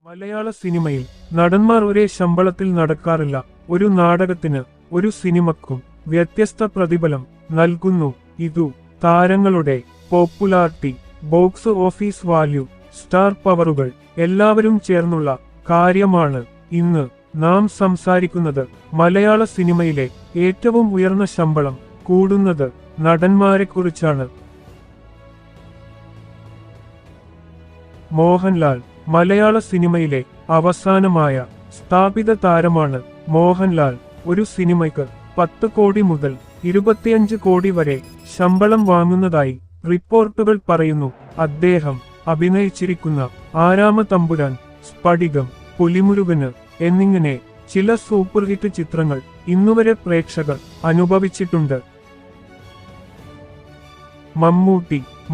മലയാള സിനിമയിൽ നടന്മാർ ഒരേ ശമ്പളത്തിൽ നടക്കാറില്ല. ഒരു നാടകത്തിന്, ഒരു സിനിമക്കും വ്യത്യസ്ത പ്രതിഫലം നൽകുന്നു. ഇതു താരങ്ങളുടെ popularity, box office value, star പവറുകൾ എല്ലാവരും ചേർന്നുള്ള കാര്യമാണ്. ഇന്ന് നാം സംസാരിക്കുന്നത് മലയാള സിനിമയിലെ ഏറ്റവും ഉയർന്ന ശമ്പളം കൂടുന്നത് നടന്മാരെക്കുറിച്ചാണ്. മോഹൻലാൽ മലയാള സിനിമയിലെ അവസാനമായ സ്ഥാപിത താരമാണ്. മോഹൻലാൽ ഒരു സിനിമയ്ക്ക് 10 കോടി മുതൽ 25 കോടി വരെ ശമ്പളം വാങ്ങുന്നതായി റിപ്പോർട്ടുകൾ പറയുന്നു. അദ്ദേഹം അഭിനയിച്ചിരിക്കുന്ന ആരാമ തമ്പുരാൻ, സ്ഫടികം, പുലിമുരുകന് എന്നിങ്ങനെ ചില സൂപ്പർ ഹിറ്റ് ചിത്രങ്ങൾ ഇന്നുവരെ പ്രേക്ഷകർ അനുഭവിച്ചിട്ടുണ്ട്.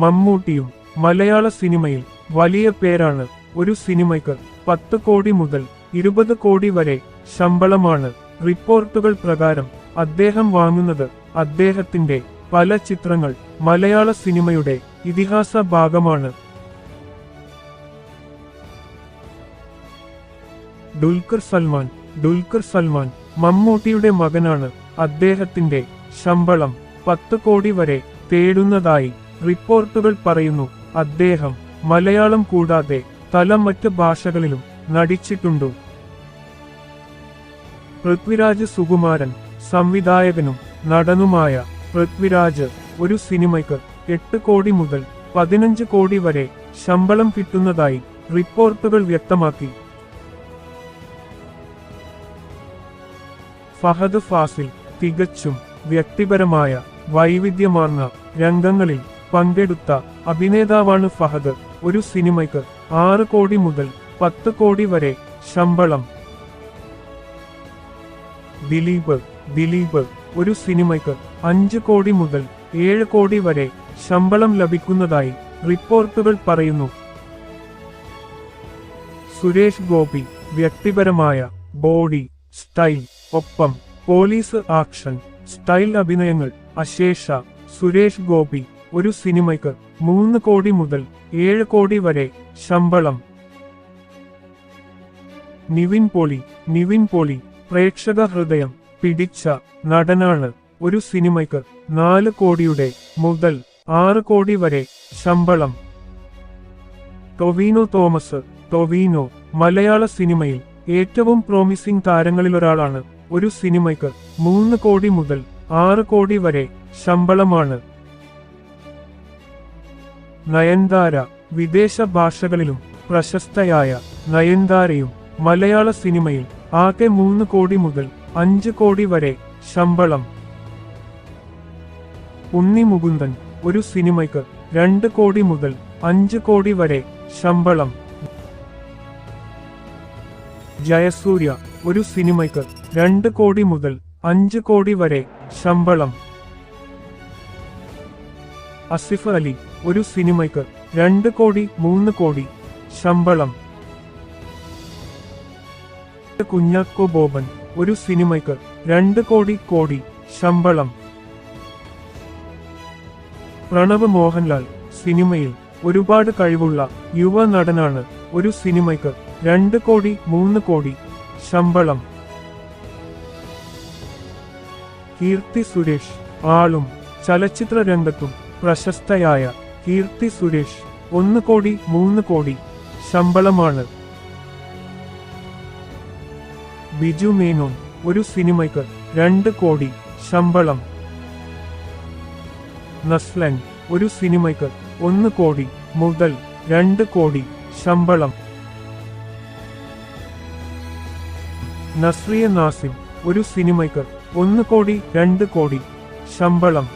മമ്മൂട്ടിയും മലയാള സിനിമയിൽ വലിയ പേരാണ്. ഒരു സിനിമയ്ക്ക് 10 കോടി മുതൽ 20 കോടി വരെ ശമ്പളമാണ് റിപ്പോർട്ടുകൾ പ്രകാരം അദ്ദേഹം വാങ്ങുന്നത്. അദ്ദേഹത്തിന്റെ പല ചിത്രങ്ങൾ മലയാള സിനിമയുടെ ഇതിഹാസ ഭാഗമാണ്. ദുൽഖർ സൽമാൻ മമ്മൂട്ടിയുടെ മകനാണ്. അദ്ദേഹത്തിന്റെ ശമ്പളം 10 കോടി വരെ തേടുന്നതായി റിപ്പോർട്ടുകൾ പറയുന്നു. അദ്ദേഹം മലയാളം കൂടാതെ മറ്റ് ഭാഷകളിലും നടിച്ചിട്ടുണ്ട്. പൃഥ്വിരാജ് സുകുമാരൻ സംവിധായകനും നടനുമായ പൃഥ്വിരാജ് ഒരു സിനിമയ്ക്ക് 8 കോടി മുതൽ 15 കോടി വരെ ശമ്പളം കിട്ടുന്നതായി റിപ്പോർട്ടുകൾ വ്യക്തമാക്കി. ഫഹദ് ഫാസിൽ തികച്ചും വ്യക്തിപരമായ വൈവിധ്യമാർന്ന രംഗങ്ങളിൽ പങ്കെടുത്ത അഭിനേതാവാണ് ഫഹദ്. ഒരു സിനിമയ്ക്ക് 6 കോടി മുതൽ 10 കോടി വരെ ശമ്പളം. ദിലീപ് ഒരു സിനിമയ്ക്ക് 5 കോടി മുതൽ 7 കോടി വരെ ശമ്പളം ലഭിക്കുന്നതായി റിപ്പോർട്ടുകൾ പറയുന്നു. സുരേഷ് ഗോപി വ്യക്തിപരമായ ബോഡി സ്റ്റൈൽ, ഒപ്പം പോലീസ് ആക്ഷൻ സ്റ്റൈൽ അഭിനയങ്ങൾ അശേഷ. സുരേഷ് ഗോപി ഒരു സിനിമയ്ക്ക് 3 കോടി മുതൽ 7 കോടി വരെ ശമ്പളം. നിവിൻ പോളി പ്രേക്ഷക ഹൃദയം പിടിച്ച നടനാണ്. ഒരു സിനിമയ്ക്ക് 4 കോടിയുടെ മുതൽ 6 കോടി വരെ ശമ്പളം. ടൊവിനോ മലയാള സിനിമയിൽ ഏറ്റവും പ്രോമിസിംഗ് താരങ്ങളിലൊരാളാണ്. ഒരു സിനിമയ്ക്ക് 3 കോടി മുതൽ 6 കോടി വരെ ശമ്പളമാണ്. നയൻതാര വിദേശ ഭാഷകളിലും പ്രശസ്തയായ നയൻതാരയും മലയാള സിനിമയിൽ ആകെ 3 കോടി മുതൽ 5 കോടി വരെ ശമ്പളം. ഉണ്ണി മുകുന്ദൻ ഒരു സിനിമയ്ക്ക് 2 കോടി മുതൽ 5 കോടി വരെ ശമ്പളം. ജയസൂര്യ ഒരു സിനിമയ്ക്ക് 2 കോടി മുതൽ 5 കോടി വരെ ശമ്പളം. ആസിഫ് അലി ഒരു സിനിമയ്ക്ക് 2 കോടി 3 കോടി ശമ്പളം. കുഞ്ഞാക്കോ ബോബൻ ഒരു സിനിമയ്ക്ക് 2 കോടി ശമ്പളം. പ്രണവ് മോഹൻലാൽ സിനിമയിൽ ഒരുപാട് കഴിവുള്ള യുവ നടനാണ്. ഒരു സിനിമയ്ക്ക് 2 കോടി 3 കോടി ശമ്പളം. കീർത്തി സുരേഷ് ആളും ചലച്ചിത്ര രംഗത്തും പ്രശസ്തയായ കീർത്തി സുരേഷ് 1 കോടി 3 കോടി ശമ്പളമാണ്. ബിജു മേനോൻ ഒരു സിനിമയ്ക്ക് 2 കോടി ശമ്പളം. നസ്ലൻ ഒരു സിനിമയ്ക്ക് 1 കോടി മുതൽ 2 കോടി ശമ്പളം. നസ്രിയ നാസിം ഒരു സിനിമയ്ക്ക് 1 കോടി 2 കോടി ശമ്പളം.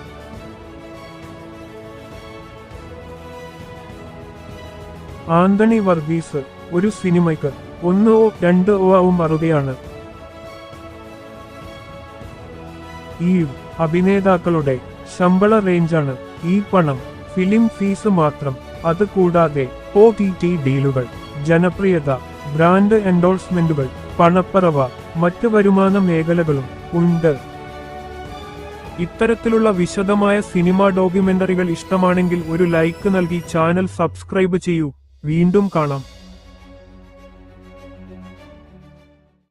ആന്റണി വർഗീസ് ഒരു സിനിമയ്ക്ക് 1-2 മറുകയാണ്. ഈ അഭിനേതാക്കളുടെ ശമ്പള റേഞ്ചാണ്. ഈ പണം ഫിലിം ഫീസ് മാത്രം. അതുകൂടാതെ OTT ഡീലുകൾ, ജനപ്രിയത, ബ്രാൻഡ് എൻഡോഴ്സ്മെന്റുകൾ, പണപ്പറവ, മറ്റ് വരുമാന മേഖലകളും ഉണ്ട്. ഇത്തരത്തിലുള്ള വിശദമായ സിനിമാ ഡോക്യുമെന്ററികൾ ഇഷ്ടമാണെങ്കിൽ ഒരു ലൈക്ക് നൽകി ചാനൽ സബ്സ്ക്രൈബ് ചെയ്യൂ. വീണ്ടും കാണാം.